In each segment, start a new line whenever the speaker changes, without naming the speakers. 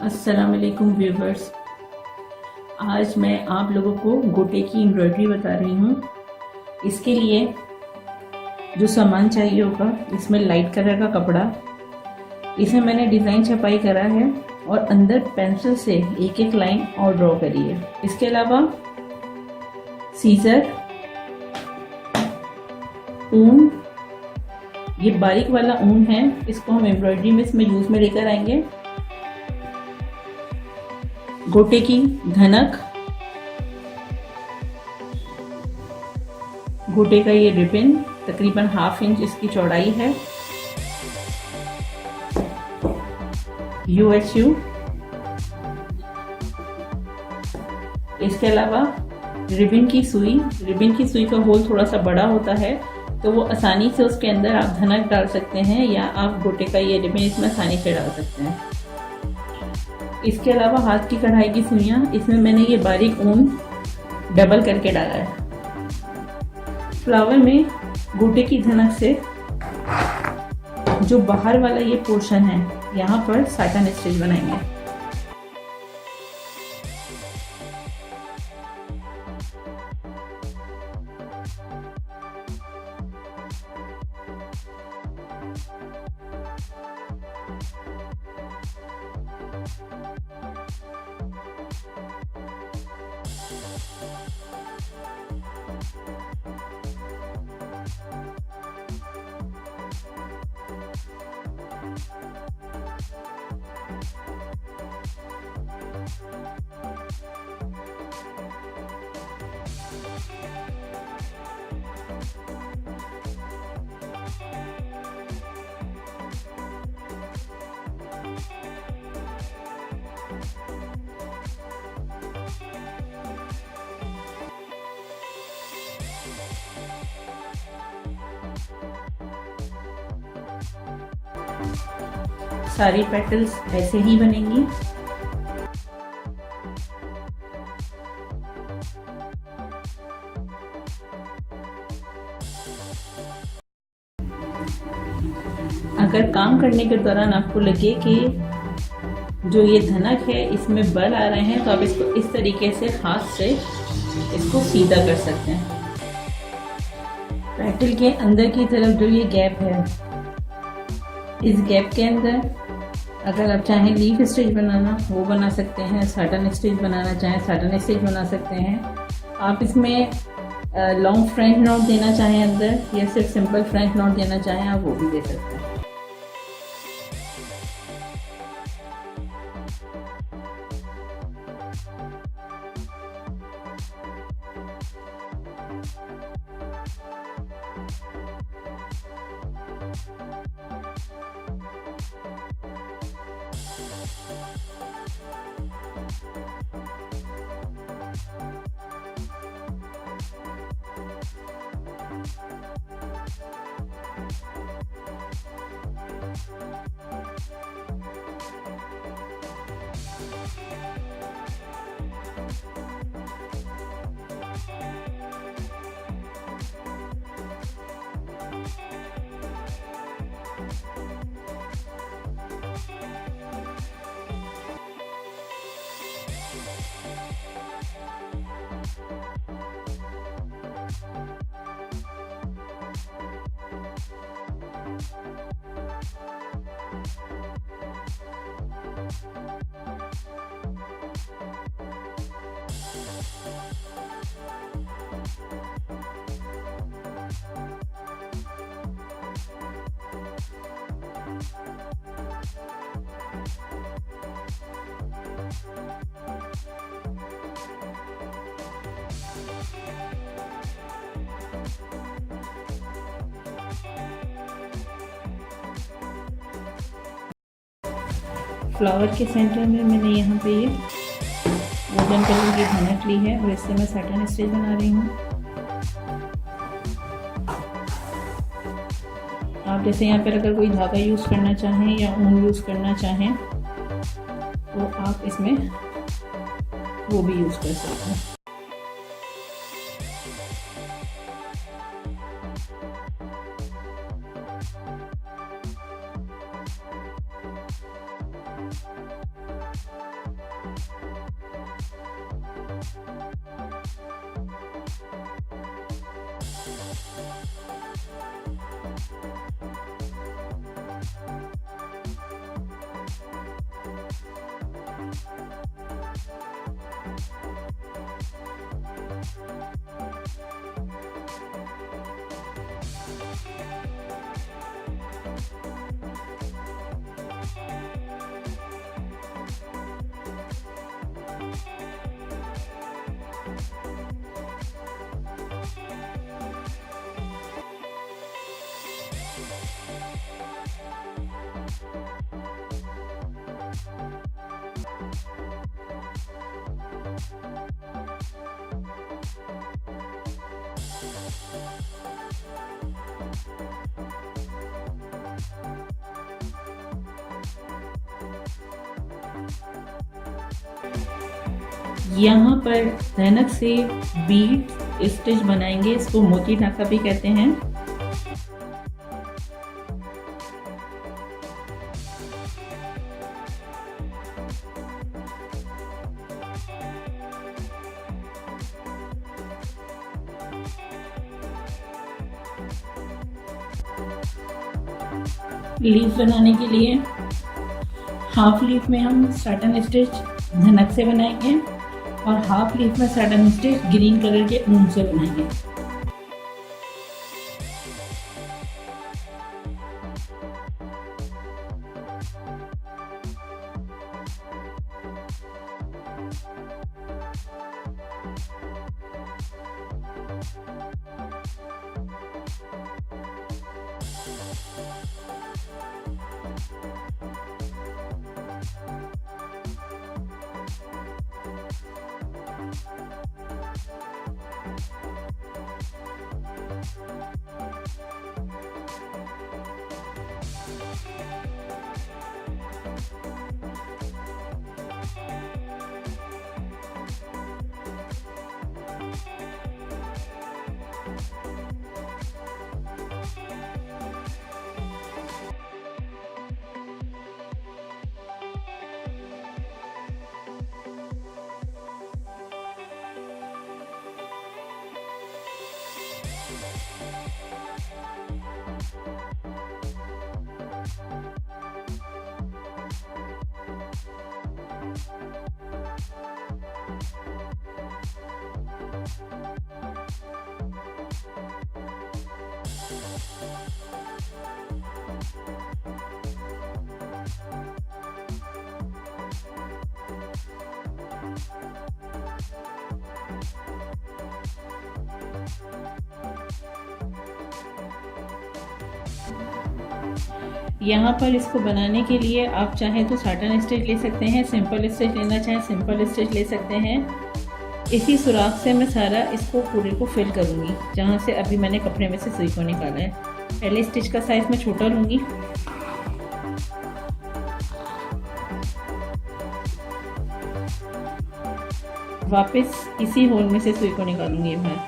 अस्सलाम वालेकुम व्यूवर्स। आज मैं आप लोगों को गोटे की एम्ब्रॉयडरी बता रही हूँ। इसके लिए जो सामान चाहिए होगा, इसमें लाइट कलर का कपड़ा, इसमें मैंने डिज़ाइन छपाई करा है और अंदर पेंसिल से एक एक लाइन और ड्रॉ करी है। इसके अलावा सीजर, ऊन, ये बारीक वाला ऊन है, इसको हम एम्ब्रॉयडरी में इसमें यूज़ में लेकर आएंगे। गोटे की धनक, गोटे का ये रिबन तकरीबन 1/2 इंच इसकी चौड़ाई है। UHU, इसके अलावा रिबन की सुई का होल थोड़ा सा बड़ा होता है, तो वो आसानी से उसके अंदर आप धनक डाल सकते हैं या आप गोटे का ये रिबन इसमें आसानी से डाल सकते हैं। इसके अलावा हाथ की कढ़ाई की सुइयां, इसमें मैंने ये बारीक ऊन डबल करके डाला है। फ्लावर में गोटे की धनक से जो बाहर वाला ये पोर्शन है, यहाँ पर साटन स्टिच बनाएंगे। सारी पेटल्स ऐसे ही बनेंगी। अगर काम करने के दौरान आपको लगे कि जो ये धनक है इसमें बल आ रहे हैं, तो आप इसको इस तरीके से हाथ से इसको सीधा कर सकते हैं। पेटल के अंदर की तरफ जो ये गैप है, इस गैप के अंदर अगर आप चाहें लीफ स्टिच बनाना वो बना सकते हैं, साटन स्टिच बनाना चाहें साटन स्टिच बना सकते हैं। आप इसमें लॉन्ग फ्रंट नॉट देना चाहें अंदर, या सिर्फ सिंपल फ्रंट नॉट देना चाहें, आप वो भी दे सकते हैं। फ्लावर के सेंटर में मैंने यहाँ पे ये गोल्डन कलर की धनक ली है और इससे मैं साटन स्टिच बना रही हूँ। आप जैसे यहाँ पर अगर कोई धागा यूज़ करना चाहें या ऊन यूज़ करना चाहें, तो आप इसमें वो भी यूज़ कर सकते हैं। यहाँ पर धनक से बीड स्टिच बनाएंगे, इसको मोती धागा भी कहते हैं। लीफ बनाने के लिए हाफ लीफ में हम साटन स्टिच धनक से बनाएंगे और हाफ लीफ में साटन स्टिच ग्रीन कलर के ऊन से बनाएंगे। यहाँ पर इसको बनाने के लिए आप चाहें तो साटन स्टिच ले सकते हैं, सिंपल स्टिच लेना चाहें सिंपल स्टिच ले सकते हैं। इसी सुराख से मैं सारा इसको पूरे को फिल करूँगी जहाँ से अभी मैंने कपड़े में से सुई को निकाला है। पहले स्टिच का साइज मैं छोटा लूँगी, वापस इसी होल में से सुई को निकालूंगी मैं।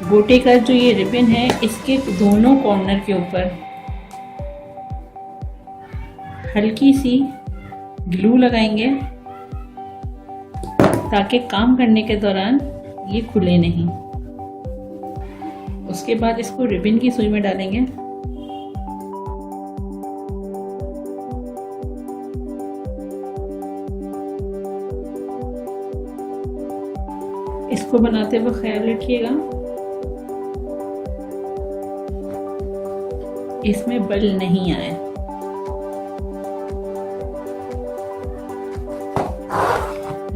गोटे का जो ये रिबन है इसके दोनों कॉर्नर के ऊपर हल्की सी ग्लू लगाएंगे ताकि काम करने के दौरान ये खुले नहीं। उसके बाद इसको रिबन की सुई में डालेंगे। इसको बनाते हुए ख्याल रखिएगा इसमें बल नहीं आए।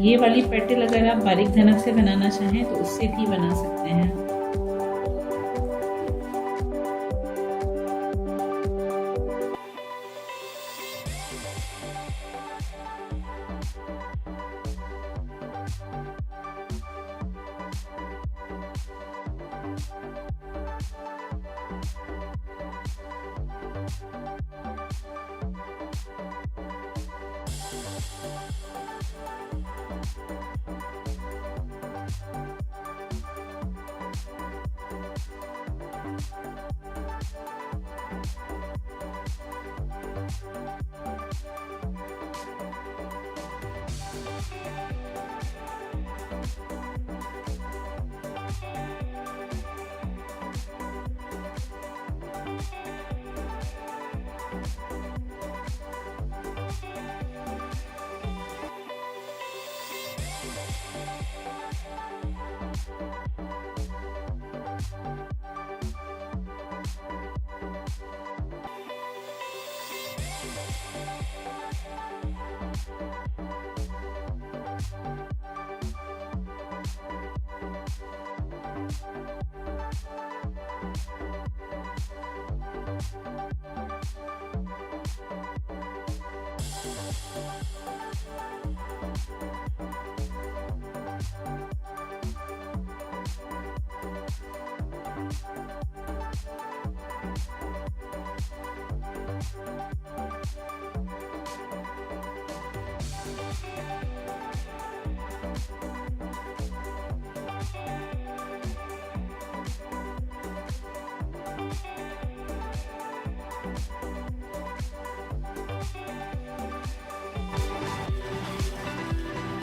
ये वाली पेटल अगर आप बारीक धनक से बनाना चाहें तो उससे भी बना सकते हैं।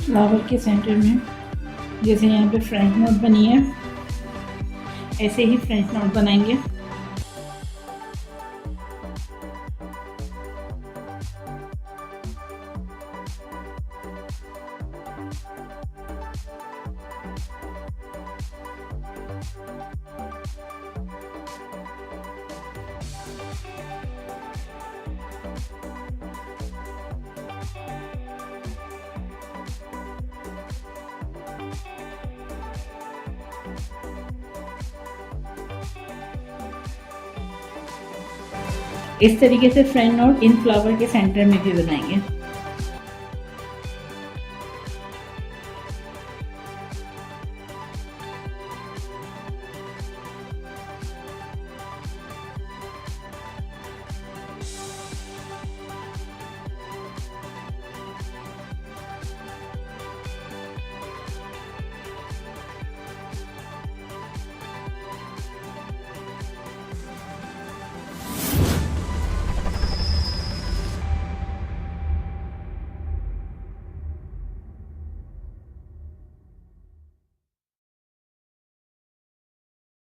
फ्लावर के सेंटर में जैसे यहाँ पे फ्रंट नोट बनी है, ऐसे ही फ्रंट नोट बनाएंगे। इस तरीके से फ्रंट नोट इन फ्लावर के सेंटर में भी बनाएंगे।